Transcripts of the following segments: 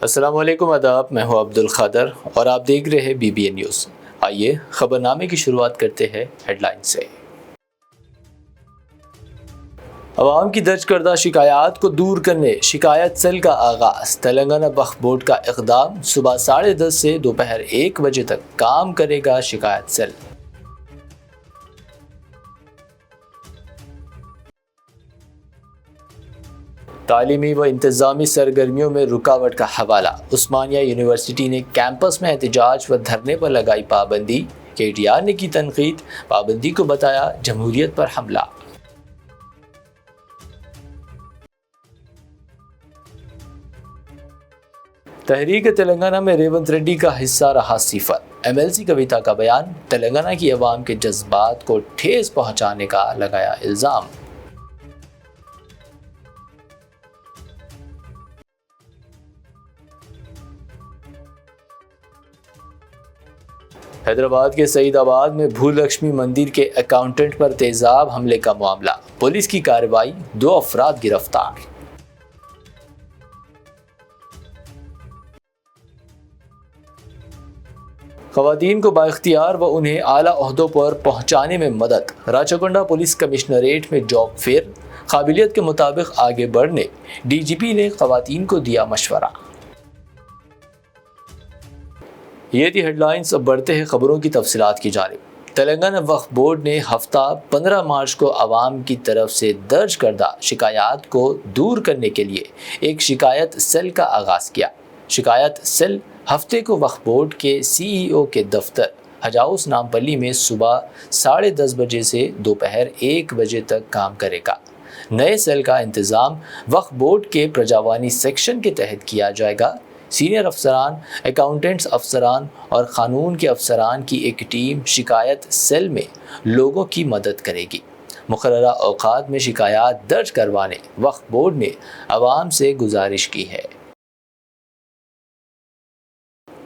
السلام علیکم، آداب۔ میں ہوں عبد القادر اور آپ دیکھ رہے ہیں BBN نیوز۔ آئیے خبر نامے کی شروعات کرتے ہیں ہیڈ لائن سے۔ عوام کی درج کردہ شکایات کو دور کرنے شکایت سیل کا آغاز۔ تلنگانہ وقف بورڈ کا اقدام، صبح 10:30 سے دوپہر 1 بجے تک کام کرے گا شکایت سیل۔ تعلیمی و انتظامی سرگرمیوں میں رکاوٹ کا حوالہ۔ عثمانیہ یونیورسٹی نے کیمپس میں احتجاج و دھرنے پر لگائی پابندی۔ KTR نے کی تنقید، پابندی کو بتایا جمہوریت پر حملہ۔ تحریک تلنگانہ میں ریونت ریڈی کا حصہ رہا صفر۔ MLC کویتا کا بیان، تلنگانہ کی عوام کے جذبات کو ٹھیس پہنچانے کا لگایا الزام۔ حیدرآباد کے سعید آباد میں بھو لکشمی مندر کے اکاؤنٹنٹ پر تیزاب حملے کا معاملہ، پولیس کی کارروائی، 2 افراد گرفتار۔ خواتین کو بااختیار و انہیں اعلیٰ عہدوں پر پہنچانے میں مدد۔ راچاکنڈا پولیس کمشنریٹ میں جاب فیئر، قابلیت کے مطابق آگے بڑھنے DGP نے خواتین کو دیا مشورہ۔ یہ تھی ہیڈ لائنز، اب بڑھتے ہیں خبروں کی تفصیلات کی جانب۔ تلنگانہ وقف بورڈ نے ہفتہ 15 مارچ کو عوام کی طرف سے درج کردہ شکایات کو دور کرنے کے لیے ایک شکایت سیل کا آغاز کیا۔ شکایت سیل ہفتے کو وقف بورڈ کے CEO کے دفتر حج ہاؤس نامپلی میں صبح 10:30 بجے سے دوپہر 1 بجے تک کام کرے گا۔ نئے سیل کا انتظام وقف بورڈ کے پرجاوانی سیکشن کے تحت کیا جائے گا۔ سینئر افسران، اکاؤنٹنٹس افسران اور قانون کے افسران کی ایک ٹیم شکایت سیل میں لوگوں کی مدد کرے گی۔ مقررہ اوقات میں شکایات درج کروانے وقف بورڈ نے عوام سے گزارش کی ہے۔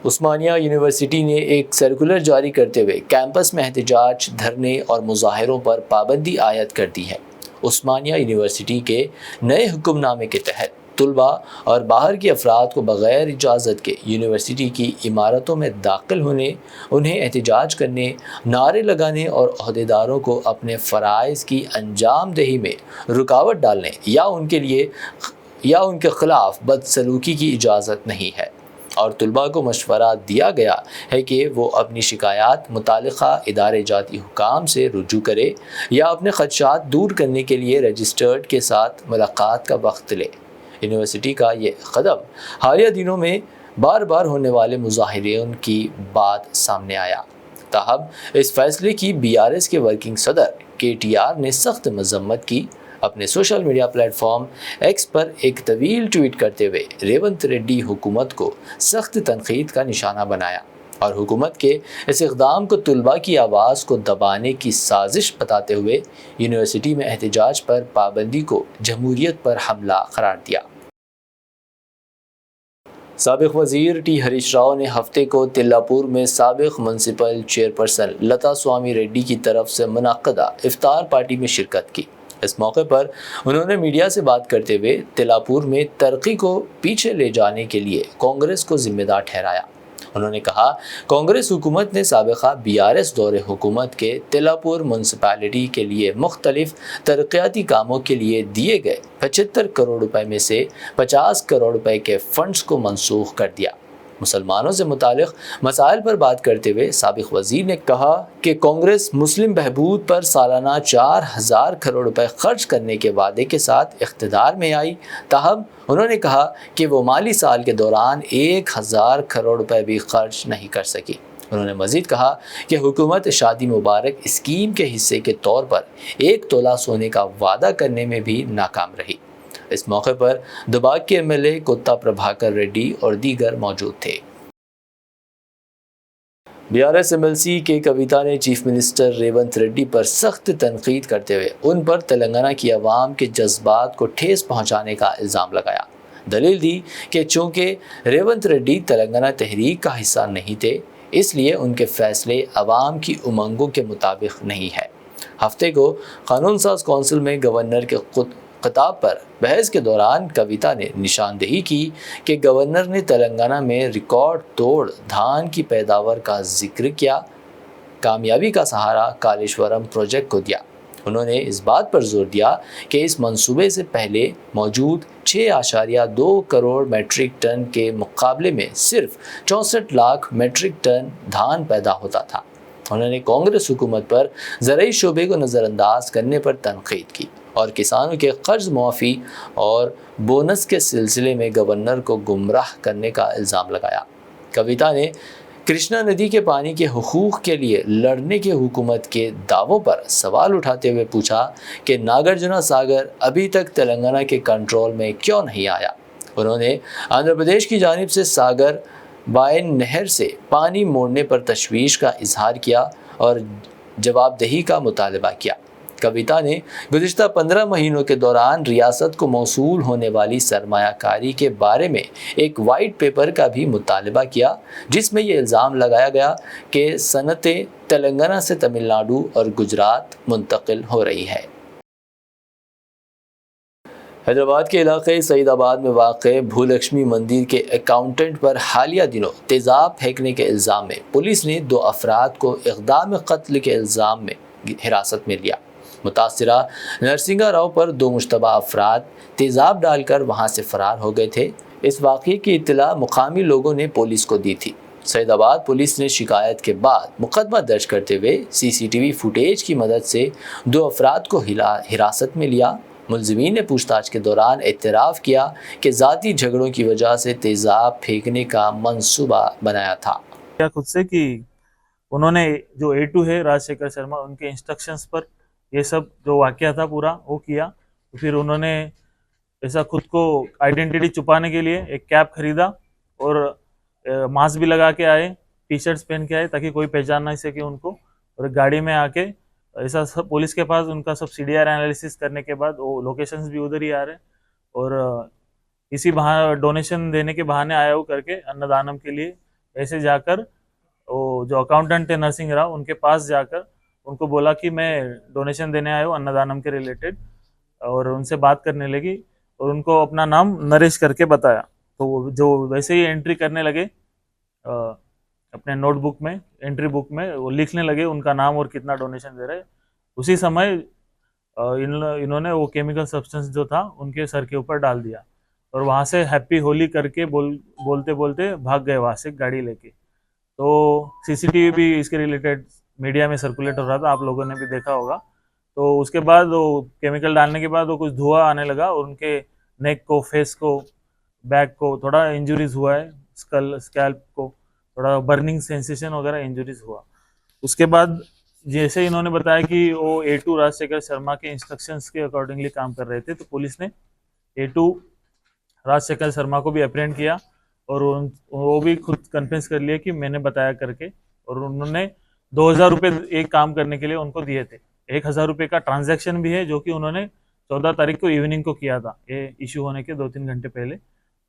عثمانیہ یونیورسٹی نے ایک سرکولر جاری کرتے ہوئے کیمپس میں احتجاج، دھرنے اور مظاہروں پر پابندی عائد کر دی ہے۔ عثمانیہ یونیورسٹی کے نئے حکم نامے کے تحت طلباء اور باہر کے افراد کو بغیر اجازت کے یونیورسٹی کی عمارتوں میں داخل ہونے، انہیں احتجاج کرنے، نعرے لگانے اور عہدیداروں کو اپنے فرائض کی انجام دہی میں رکاوٹ ڈالنے یا ان کے خلاف بدسلوکی کی اجازت نہیں ہے، اور طلباء کو مشورہ دیا گیا ہے کہ وہ اپنی شکایات متعلقہ ادارے جاتی حکام سے رجوع کرے یا اپنے خدشات دور کرنے کے لیے رجسٹرڈ کے ساتھ ملاقات کا وقت لے۔ یونیورسٹی کا یہ قدم حالیہ دنوں میں بار بار ہونے والے مظاہروں کی بعد سامنے آیا۔ تاہم اس فیصلے کی BRS کے ورکنگ صدر KTR نے سخت مذمت کی۔ اپنے social media plate form X پر ایک طویل ٹویٹ کرتے ہوئے ریونت ریڈی حکومت کو سخت تنقید کا نشانہ بنایا اور حکومت کے اس اقدام کو طلباء کی آواز کو دبانے کی سازش بتاتے ہوئے یونیورسٹی میں احتجاج پر پابندی کو جمہوریت پر حملہ قرار دیا۔ سابق وزیر T ہریش راؤ نے ہفتے کو تلاپور میں سابق میونسپل چیئرپرسن لتا سوامی ریڈی کی طرف سے منعقدہ افطار پارٹی میں شرکت کی۔ اس موقع پر انہوں نے میڈیا سے بات کرتے ہوئے تلاپور میں ترقی کو پیچھے لے جانے کے لیے کانگریس کو ذمہ دار ٹھہرایا۔ انہوں نے کہا، کانگریس حکومت نے سابقہ BRS دور حکومت کے تلاپور میونسپلٹی کے لیے مختلف ترقیاتی کاموں کے لیے دیے گئے 75 کروڑ روپے میں سے 50 کروڑ روپے کے فنڈز کو منسوخ کر دیا۔ مسلمانوں سے متعلق مسائل پر بات کرتے ہوئے سابق وزیر نے کہا کہ کانگریس مسلم بہبود پر سالانہ 4000 کروڑ روپے خرچ کرنے کے وعدے کے ساتھ اقتدار میں آئی، تاہم انہوں نے کہا کہ وہ مالی سال کے دوران 1000 کروڑ روپے بھی خرچ نہیں کر سکی۔ انہوں نے مزید کہا کہ حکومت شادی مبارک اسکیم کے حصے کے طور پر 1 تولہ سونے کا وعدہ کرنے میں بھی ناکام رہی۔ اس موقع پر دباگ کے MLA کوتا پربھاکر ریڈی اور دیگر موجود تھے۔ BRS MLC کے کویتا نے چیف منسٹر ریونت ریڈی پر سخت تنقید کرتے ہوئے ان پر تلنگانہ کی عوام کے جذبات کو ٹھیس پہنچانے کا الزام لگایا۔ دلیل دی کہ چونکہ ریونت ریڈی تلنگانہ تحریک کا حصہ نہیں تھے، اس لیے ان کے فیصلے عوام کی امنگوں کے مطابق نہیں ہے۔ ہفتے کو قانون ساز کونسل میں گورنر کے خطاب پر بحث کے دوران کویتا نے نشاندہی کی کہ گورنر نے تلنگانہ میں ریکارڈ توڑ دھان کی پیداوار کا ذکر کیا، کامیابی کا سہارا کالیشورم پروجیکٹ کو دیا۔ انہوں نے اس بات پر زور دیا کہ اس منصوبے سے پہلے موجود 6.2 کروڑ میٹرک ٹن کے مقابلے میں صرف 64 لاکھ میٹرک ٹن دھان پیدا ہوتا تھا۔ انہوں نے کانگریس حکومت پر زرعی شعبے کو نظر انداز کرنے پر تنقید کی اور کسانوں کے قرض معافی اور بونس کے سلسلے میں گورنر کو گمراہ کرنے کا الزام لگایا۔ کویتا نے کرشنا ندی کے پانی کے حقوق کے لیے لڑنے کے حکومت کے دعووں پر سوال اٹھاتے ہوئے پوچھا کہ ناگرجنا ساگر ابھی تک تلنگانہ کے کنٹرول میں کیوں نہیں آیا۔ انہوں نے آندھرا پردیش کی جانب سے ساگر بائن نہر سے پانی موڑنے پر تشویش کا اظہار کیا اور جواب دہی کا مطالبہ کیا۔ کویتا نے گزشتہ 15 مہینوں کے دوران ریاست کو موصول ہونے والی سرمایہ کاری کے بارے میں ایک وائٹ پیپر کا بھی مطالبہ کیا، جس میں یہ الزام لگایا گیا کہ صنعتیں تلنگانہ سے تمل ناڈو اور گجرات منتقل ہو رہی ہے۔ حیدرآباد کے علاقے سعید آباد میں واقع بھولکشمی مندر کے اکاؤنٹنٹ پر حالیہ دنوں تیزاب پھینکنے کے الزام میں پولیس نے 2 افراد کو اقدام قتل کے الزام میں حراست میں لیا۔ متاثرہ نرسنگا راؤ پر 2 مشتبہ افراد تیزاب ڈال کر وہاں سے فرار ہو گئے تھے۔ اس واقعے کی اطلاع مقامی لوگوں نے پولیس کو دی تھی۔ سعید آباد پولیس نے شکایت کے بعد مقدمہ درج کرتے ہوئے CCTV فوٹیج کی مدد سے 2 افراد کو حراست میں لیا۔ ملزمین نے پوچھ تاچھ کے دوران اعتراف کیا کہ ذاتی جھگڑوں کی وجہ سے تیزاب پھینکنے کا منصوبہ بنایا تھا۔ خود سے کہ انہوں نے جو A2 ہے راج شیکھر شرما، ان کے انسٹرکشنز پر یہ سب جو واقعہ تھا پورا وہ کیا۔ پھر انہوں نے ایسا خود کو آئیڈینٹی چھپانے کے لیے ایک کیپ خریدا اور ماسک بھی لگا کے آئے، ٹی شرٹس پہن کے آئے تاکہ کوئی پہچان نہ سکے ان کو، اور گاڑی میں آ کے ایسا سب پولیس کے پاس ان کا سب CDR انالیسس کرنے کے بعد وہ لوکیشنز بھی ادھر ہی آ رہے، اور اسی بہانے ڈونیشن دینے کے بہانے آیا ہو کر کے انّدانم کے لیے ایسے جا کر وہ جو اکاؤنٹنٹ ہے نرسنگ راؤ، ان کے پاس جا کر ان کو بولا کہ میں ڈونیشن دینے آیا ہوں انّدانم کے ریلیٹڈ، اور ان سے بات کرنے لگی اور ان کو اپنا نام نریش کر کے بتایا۔ تو وہ جو ویسے ہی انٹری کرنے لگے اپنے نوٹ بک میں، انٹری بک میں وہ لکھنے لگے ان کا نام اور کتنا ڈونیشن دے رہے، اسی سمے انہوں نے وہ کیمیکل سبسٹنس جو تھا ان کے سر کے اوپر ڈال دیا اور وہاں سے ہیپی ہولی کر کے بولتے بولتے بھاگ گئے وہاں سے گاڑی لے کے۔ تو CCTV بھی اس کے ریلیٹڈ میڈیا میں سرکولیٹ ہو رہا تھا، آپ لوگوں نے بھی دیکھا ہوگا۔ تو اس کے بعد وہ کیمیکل ڈالنے کے بعد وہ کچھ دھواں آنے لگا اور ان کے نیک کو، فیس کو، بیک کو تھوڑا انجوریز ہوا ہے، اسکیلپ کو تھوڑا برننگ سینسیشن وغیرہ انجوریز ہوا۔ اس کے بعد جیسے انہوں نے بتایا کہ وہ A2 راج شیکھر شرما کے انسٹرکشنز کے اکارڈنگلی کام کر رہے تھے، تو پولیس نے A2 راج شیکھر شرما کو بھی اپریہنڈ کیا اور وہ بھی خود کنفیس کر لیا کہ میں نے بتایا کر کے، اور انہوں نے 2000 روپے ایک کام کرنے کے لیے ان کو دیے تھے۔ 1000 روپے کا ٹرانزیکشن بھی ہے جو کہ انہوں نے 14 تاریخ کو ایوننگ کو کیا تھا، یہ ایشو ہونے کے 2-3 گھنٹے پہلے،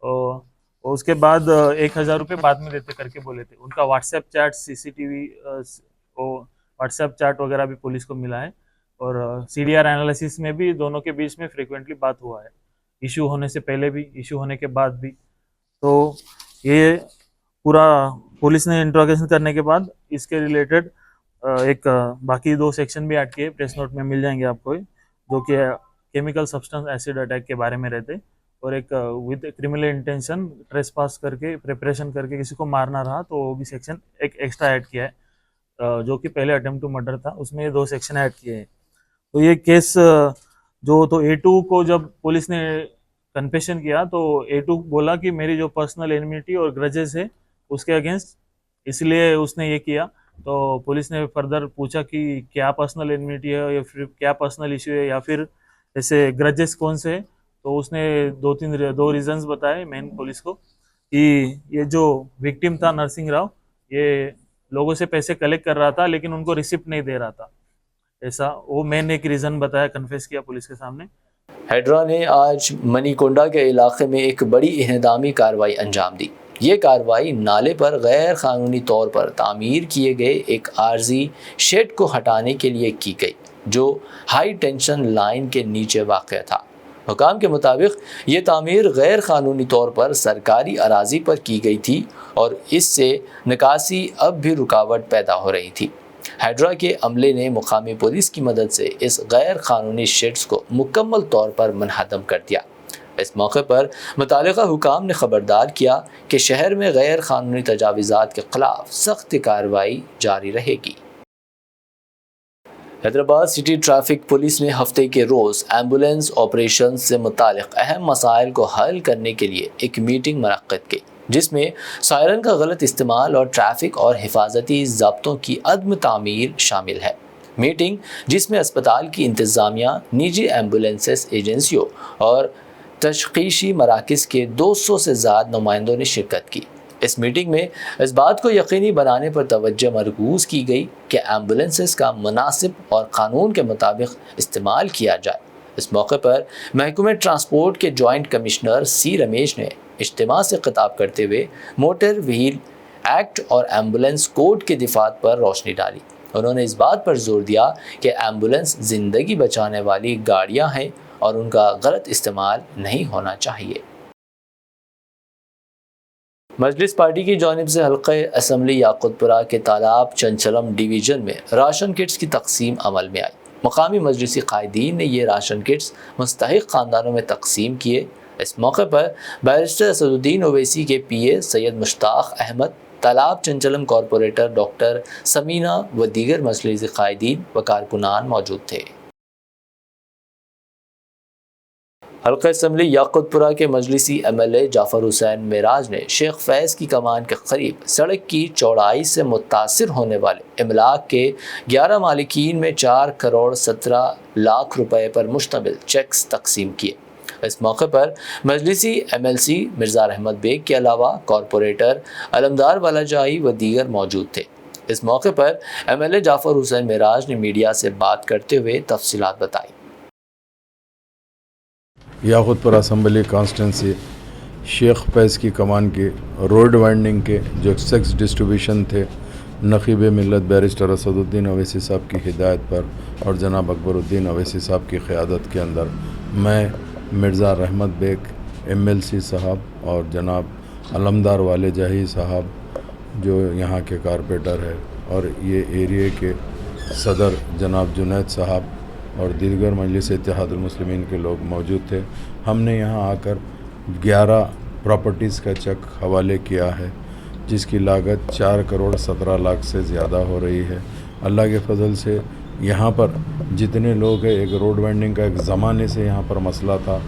اور اس کے بعد 1000 روپے بعد میں دیتے کر کے بولے تھے۔ ان کا what's app chat, CCTV what's app chat وغیرہ بھی پولیس کو ملا ہے، اور CDR انالیسس میں بھی دونوں کے بیچ میں فریکوینٹلی بات ہوا ہے، ایشو ہونے سے پہلے بھی، ایشو ہونے کے بعد بھی۔ تو یہ پورا پولیس نے انٹروگیشن کرنے کے بعد اس کے ریلیٹڈ ایک باقی 2 سیکشن بھی ایڈ کیے، پریس نوٹ میں مل جائیں گے آپ کو، جو کہ کیمیکل سبسٹنس ایسڈ اٹیک کے بارے میں رہتے، اور ایک ود کرمنل انٹینشن ٹریس پاس کر کے پریپریشن کر کے کسی کو مارنا رہا تو وہ بھی سیکشن ایک ایکسٹرا ایڈ کیا ہے، جو کہ پہلے اٹمپٹ ٹو مرڈر تھا، اس میں یہ 2 سیکشن ایڈ کیے ہیں۔ تو یہ کیس جو تو A2 کو جب پولیس نے کنفیشن کیا تو A2 بولا کہ میری جو پرسنل انیمیٹی اور گرجز ہے اس کے اگینسٹ، اس لیے اس نے یہ کیا۔ تو پولیس نے فردر پوچھا کہ کیا پرسنل انیمیٹی ہے یا پھر کیا پرسنل ایشو ہے یا پھر ایسے گرجز کون سے ہے، تو اس نے 2 ریزنز بتائے مین پولیس کو کہ یہ جو وکٹم تھا نرسنگ راؤ، یہ لوگوں سے پیسے کلیکٹ کر رہا تھا لیکن ان کو ریسیپٹ نہیں دے رہا تھا، ایسا وہ مین ایک ریزن بتایا، کنفیس کیا پولیس کے سامنے۔ ہیڈرا نے آج منی کونڈا کے علاقے میں ایک بڑی انہدامی کارروائی انجام دی۔ یہ کارروائی نالے پر غیر قانونی طور پر تعمیر کیے گئے ایک عارضی شیڈ کو ہٹانے کے لیے کی گئی جو ہائی ٹینشن لائن کے نیچے واقع تھا۔ حکام کے مطابق یہ تعمیر غیر قانونی طور پر سرکاری اراضی پر کی گئی تھی اور اس سے نکاسی اب بھی رکاوٹ پیدا ہو رہی تھی۔ ہائیڈرا کے عملے نے مقامی پولیس کی مدد سے اس غیر قانونی شیڈز کو مکمل طور پر منہدم کر دیا۔ اس موقع پر متعلقہ حکام نے خبردار کیا کہ شہر میں غیر قانونی تجاوزات کے خلاف سخت کارروائی جاری رہے گی۔ حیدرآباد سٹی ٹریفک پولیس نے ہفتے کے روز ایمبولینس آپریشن سے متعلق اہم مسائل کو حل کرنے کے لیے ایک میٹنگ منعقد کی، جس میں سائرن کا غلط استعمال اور ٹریفک اور حفاظتی ضابطوں کی عدم تعمیل شامل ہے۔ میٹنگ جس میں اسپتال کی انتظامیہ، نجی ایمبولینسز ایجنسیوں اور تشخیصی مراکز کے 200 سے زائد نمائندوں نے شرکت کی۔ اس میٹنگ میں اس بات کو یقینی بنانے پر توجہ مرکوز کی گئی کہ ایمبولینسز کا مناسب اور قانون کے مطابق استعمال کیا جائے۔ اس موقع پر محکمہ ٹرانسپورٹ کے جوائنٹ کمشنر سی رمیش نے اجتماع سے خطاب کرتے ہوئے موٹر وہیل ایکٹ اور ایمبولینس کوڈ کے دفعات پر روشنی ڈالی۔ انہوں نے اس بات پر زور دیا کہ ایمبولینس زندگی بچانے والی گاڑیاں ہیں اور ان کا غلط استعمال نہیں ہونا چاہیے۔ مجلس پارٹی کی جانب سے حلقہ اسمبلی یاقوت پورہ کے تالاب چنچلم ڈویژن میں راشن کٹس کی تقسیم عمل میں آئی۔ مقامی مجلسی قائدین نے یہ راشن کٹس مستحق خاندانوں میں تقسیم کیے۔ اس موقع پر بیرسٹر اسدالدین اویسی کے پی اے سید مشتاق احمد، تالاب چنچلم کارپوریٹر ڈاکٹر سمینہ و دیگر مجلسی قائدین و کارکنان موجود تھے۔ حلقہ اسمبلی یاقوت پورہ کے مجلسی ایم ایل اے جعفر حسین معراج نے شیخ فیض کی کمان کے قریب سڑک کی چوڑائی سے متاثر ہونے والے املاک کے 11 مالکین میں 4 کروڑ 17 لاکھ روپے پر مشتمل چیکس تقسیم کیے۔ اس موقع پر مجلسی ایم ایل سی مرزا رحمت بیگ کے علاوہ کارپوریٹر علمدار والا جائی و دیگر موجود تھے۔ اس موقع پر ایم ایل اے جعفر حسین معراج نے میڈیا سے بات کرتے ہوئے تفصیلات بتائی۔ یاقوت پورہ اسمبلی کانسٹنسی شیخ فیض کی کمان کے روڈ وائنڈنگ کے جو سیکس ڈسٹریبیوشن تھے، نقیب ملت بیرسٹر اسدالدین اویسی صاحب کی ہدایت پر اور جناب اکبر الدین اویسی صاحب کی قیادت کے اندر میں، مرزا رحمت بیگ ایم ایل سی صاحب اور جناب علمدار والے جاہی صاحب جو یہاں کے کارپوریٹر ہے اور یہ ایریے کے صدر جناب جنید صاحب اور دیگر مجلس اتحاد المسلمین کے لوگ موجود تھے۔ ہم نے یہاں آ کر 11 پراپرٹیز کا چیک حوالے کیا ہے، جس کی لاگت 4 کروڑ 17 لاکھ سے زیادہ ہو رہی ہے۔ اللہ کے فضل سے یہاں پر جتنے لوگ ہیں، ایک روڈ وائنڈنگ کا ایک زمانے سے یہاں پر مسئلہ تھا،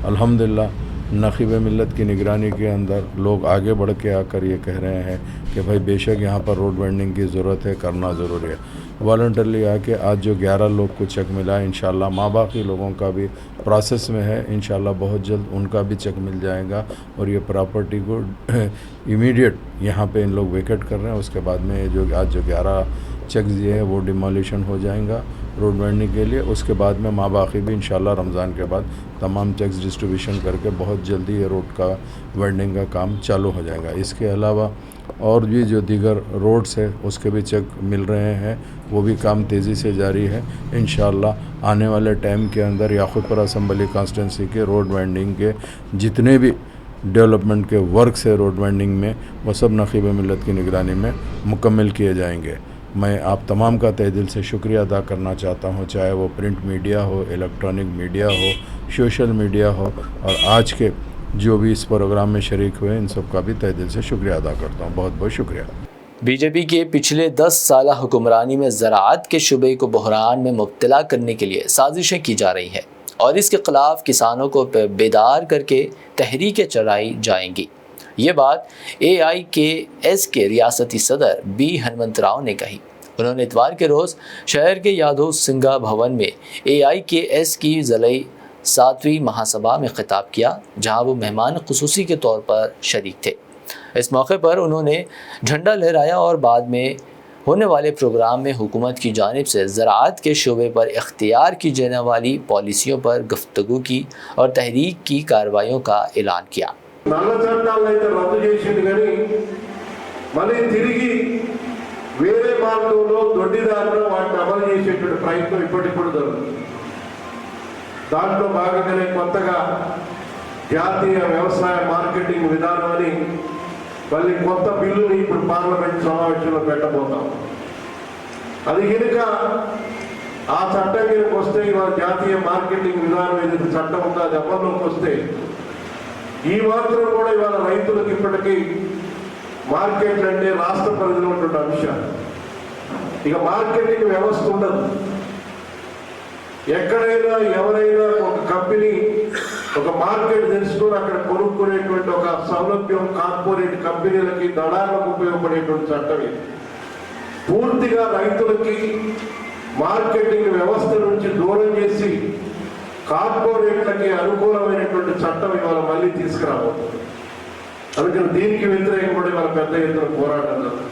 الحمدللہ نقیب ملت کی نگرانی کے اندر لوگ آگے بڑھ کے آ کر یہ کہہ رہے ہیں کہ بھائی بے شک یہاں پر روڈ وائنڈنگ کی ضرورت ہے، کرنا ضروری ہے۔ والنٹرلی آ کے آج جو 11 لوگ کو چیک ملا ہے، انشاءاللہ ماں باقی لوگوں کا بھی پروسیس میں ہے، انشاءاللہ بہت جلد ان کا بھی چیک مل جائے گا اور یہ پراپرٹی کو امیڈیٹ یہاں پہ ان لوگ ویکٹ کر رہے ہیں۔ اس کے بعد میں جو آج جو 11 چیکس یہ ہے وہ ڈیمولیشن ہو جائیں گا روڈ وائنڈنگ کے لیے۔ اس کے بعد میں ماں باقی بھی انشاءاللہ رمضان کے بعد تمام چیکس ڈسٹریبیوشن کر کے بہت جلدی یہ روڈ کا وائنڈنگ کا کام چالو ہو جائے گا۔ اس کے علاوہ اور بھی جو دیگر روڈس ہے اس کے بھی چیک مل رہے ہیں، وہ بھی کام تیزی سے جاری ہے۔ انشاءاللہ آنے والے ٹائم کے اندر یاقوت پورہ اسمبلی کانسٹنسی کے روڈ وائنڈنگ کے جتنے بھی ڈیولپمنٹ کے ورکس ہے روڈ وائنڈنگ میں، وہ سب نقیب ملت کی نگرانی میں مکمل کیے جائیں گے۔ میں آپ تمام کا تہ دل سے شکریہ ادا کرنا چاہتا ہوں، چاہے وہ پرنٹ میڈیا ہو، الیکٹرانک میڈیا ہو، سوشل میڈیا ہو، اور آج کے جو بھی اس پروگرام میں شریک ہوئے ان سب کا بھی تہ دل سے شکریہ ادا کرتا ہوں۔ بہت بہت شکریہ۔ بی جے پی کے پچھلے 10 سالہ حکمرانی میں زراعت کے شعبے کو بحران میں مبتلا کرنے کے لیے سازشیں کی جا رہی ہیں اور اس کے خلاف کسانوں کو بیدار کر کے تحریکیں چلائی جائیں گی۔ یہ بات AIKS کے ریاستی صدر بی ہنمنت راؤ نے کہی۔ انہوں نے اتوار کے روز شہر کے یادو سنگھا بھون میں AIKS کی ضلعی 7ویں مہاسبھا میں خطاب کیا، جہاں وہ مہمان خصوصی کے طور پر شریک تھے۔ اس موقع پر انہوں نے جھنڈا لہرایا اور بعد میں ہونے والے پروگرام میں حکومت کی جانب سے زراعت کے شعبے پر اختیار کی جانے والی پالیسیوں پر گفتگو کی اور تحریک کی کارروائیوں کا اعلان کیا۔ నల్ల చట్టాలైతే రద్దు చేసింది కానీ మళ్ళీ తిరిగి వేరే మార్గంలో దొడ్డిదారులు వాటిని అమలు చేసేటువంటి ప్రయత్నం ఇప్పటిప్పుడు జరుగుతుంది। దాంట్లో భాగంగానే కొత్తగా జాతీయ వ్యవసాయ మార్కెటింగ్ విధానం అని మళ్ళీ కొత్త బిల్లుని ఇప్పుడు పార్లమెంట్ సమావేశంలో పెట్టబోతాం. అది కనుక ఆ చట్టం కనుక వస్తే, ఇవాళ జాతీయ మార్కెటింగ్ విధానం ఏదైతే చట్టం ఉందో అది అమల్లోకి వస్తే, ఈ మాత్రం కూడా ఇవాళ రైతులకు ఇప్పటికీ మార్కెట్లు అంటే రాష్ట్ర పరిధిలో ఉంటున్న అంశాలు. ఇక మార్కెటింగ్ వ్యవస్థ ఉండదు. ఎక్కడైనా ఎవరైనా ఒక కంపెనీ ఒక మార్కెట్ తెలుసుకొని అక్కడ కొనుక్కునేటువంటి ఒక సౌలభ్యం కార్పొరేట్ కంపెనీలకి దళాలకు ఉపయోగపడేటువంటి చట్టం ఇది. పూర్తిగా రైతులకి మార్కెటింగ్ వ్యవస్థ నుంచి దూరం చేసి కార్పొరేట్లకి అనుకూలమైనటువంటి చట్టం ఇవాళ మళ్ళీ తీసుకురాబోతుంది. అందుకని దీనికి వ్యతిరేకపడి వాళ్ళ పెద్ద ఎత్తున పోరాటం జరుగుతుంది.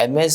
MS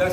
10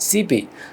CP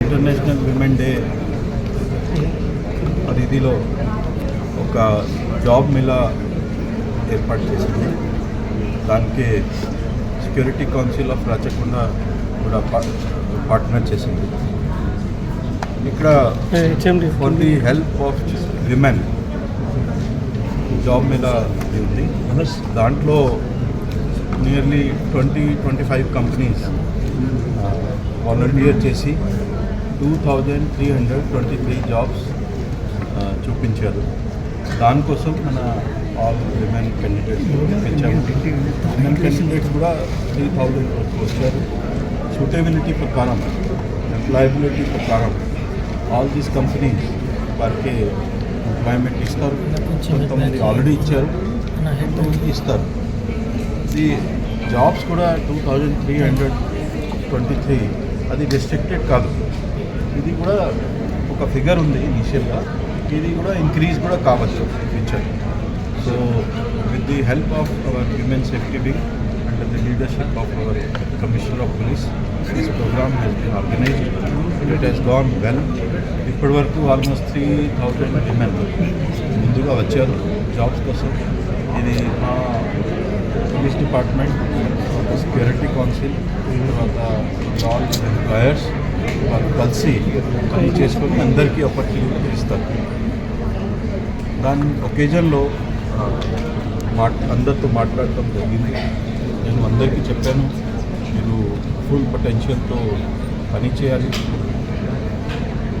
international women day పరిధిలో ఒక జాబ్ మిలా ఏర్పాటు చేసింది. దానికి సెక్యూరిటీ కౌన్సిల్ ఆఫ్ రాచకొండ కూడా పార్ట్నర్ చేసింది. ఇక్కడ for the help of women job మిలా ఉంది. దాంట్లో నియర్లీ 20-25 కంపెనీస్ వాలంటీర్ చేసి 2323 జాబ్స్ చూపించారు. దానికోసం మన ఆల్ విమెన్ క్యాండిడేట్స్ ఇప్పించాము. విమెన్ క్యాండిడేట్స్ కూడా 3000 వరకు వచ్చారు. సూటబిలిటీ ప్రకారం, ఎంప్లాయబిలిటీ ప్రకారం ఆల్ దీస్ కంపెనీస్ వారికి ఎంప్లాయ్మెంట్ ఇస్తారు. కొంతమంది ఆల్రెడీ ఇచ్చారు, కొంతమంది ఇస్తారు. ఈ జాబ్స్ కూడా 2323 అది రెస్ట్రిక్టెడ్ కాదు. ఇది కూడా ఒక ఫిగర్ ఉంది ఇనిషియల్గా, ఇది కూడా ఇంక్రీజ్ కూడా కావచ్చు future. So with the help of our women safety wing under the leadership of our commissioner of police, this programme has been organised. It has gone well. ఇప్పటి వరకు ఆల్మోస్ట్ 3000 విమెన్ ముందుగా వచ్చారు జాబ్స్ కోసం. ఇది మా police department, security council, తర్వాత all employers వాళ్ళు కలిసి పని చేసుకొని అందరికీ ఆపర్చునిటీ ఇస్తారు. దాని ఒకేజన్లో అందరితో మాట్లాడటం జరిగింది. నేను అందరికీ చెప్పాను, మీరు ఫుల్ పొటెన్షియల్తో పని చేయాలి,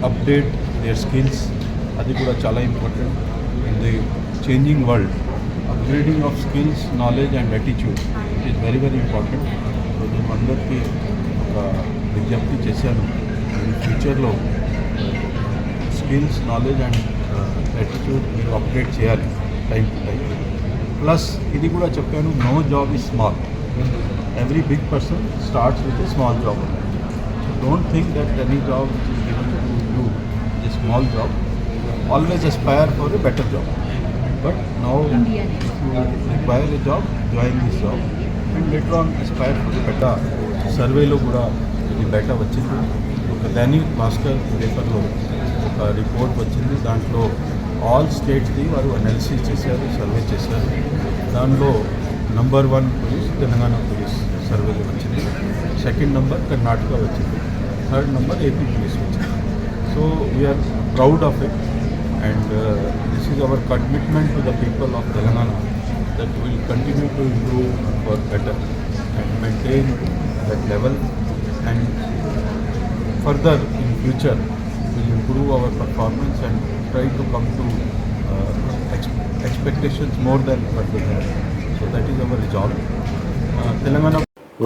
అప్డేట్ దేర్ స్కిల్స్, అది కూడా చాలా important in the changing world. Upgrading of skills, knowledge and attitude it is very very important. నేను అందరికీ ఒక విజ్ఞప్తి చేశాను, ఫ్యూచర్లో స్కిల్స్, నాలెడ్జ్ అండ్ యాటిట్యూడ్ మీరు అప్గ్రేడ్ చేయాలి టైం టు టైం. ప్లస్ ఇది కూడా చెప్పాను, no job is small. Every big person starts with a small job. don't think that any job which is given to you is a small job. Always aspire for a better job. But now, if you require a job, join this job, and later on aspire for a better. Survey lo kuda ఇది బయట వచ్చింది. ఒక దైనిక్ భాస్కర్ పేపర్లో ఒక report వచ్చింది. దాంట్లో all స్టేట్స్ది వారు analysis చేశారు, సర్వే చేశారు. దానిలో నంబర్ 1 పోలీస్ తెలంగాణ పోలీస్ సర్వేలో వచ్చింది. సెకండ్ నంబర్ కర్ణాటక వచ్చింది. థర్డ్ నంబర్ ఏపీ పోలీస్ వచ్చింది. So we are proud of it, and this is our commitment to the people of Telangana that we will continue to improve for better and maintain that level, and further in future we will improve our performance and try to come to expectations more than what we have. So that is our resolve. Telangana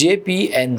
JPN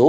2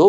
2